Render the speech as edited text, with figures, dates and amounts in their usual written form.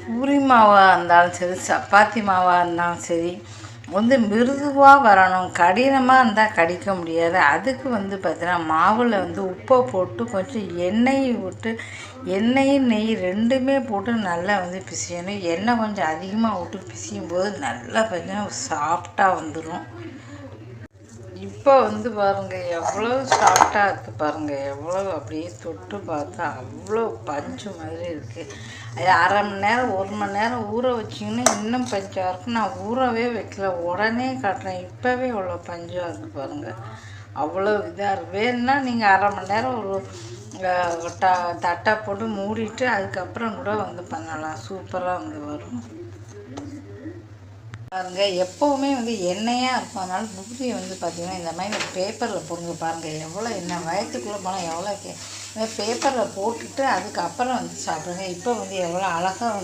பூரி மாவாக இருந்தாலும் சரி, சப்பாத்தி மாவாக இருந்தாலும் சரி, மிருதுவாக வரணும். கடினமாக இருந்தால் கடிக்க முடியாது. அதுக்கு பார்த்தீங்கன்னா மாவில் உப்பை போட்டு கொஞ்சம் எண்ணெயை விட்டு, எண்ணெயும் நெய் ரெண்டுமே போட்டு நல்லா பிசையணும். எண்ணெய் கொஞ்சம் அதிகமாக விட்டு பிசையும் போது நல்லா பார்த்தீங்கன்னா சாஃப்டாக வந்துடும். இப்போ பாருங்கள் எவ்வளோ சாஃப்டாக இருக்குது பாருங்கள். எவ்வளோ அப்படியே தொட்டு பார்த்தா அவ்வளோ பஞ்சு மாதிரி இருக்குது. அது அரை மணி நேரம் 1 மணி நேரம் ஊற வச்சிங்கன்னா இன்னும் பஞ்சாக இருக்கும். நான் ஊறவே வைக்கல, உடனே காட்டுறேன். இப்போவே இவ்வளோ பஞ்சாக இருக்குது பாருங்கள். அவ்வளோ இதாக இருக்குது. வேணுன்னா நீங்கள் அரை மணி நேரம் ஒரு தட்டை போட்டு மூடிட்டு அதுக்கப்புறம் கூட பண்ணலாம். சூப்பராக வரும் பாருங்கள். எப்போவுமே எண்ணெயாக இருக்கும். அதனால பூரியை பார்த்திங்கன்னா இந்த மாதிரி ஒரு பேப்பரில் போடுங்க. பாருங்கள் எவ்வளோ எண்ணெய் வயத்துக்குள்ளே போனால் எவ்வளோ பேப்பரில் போட்டுட்டு அதுக்கப்புறம் சாப்பிடுங்க. இப்போ எவ்வளோ அழகாக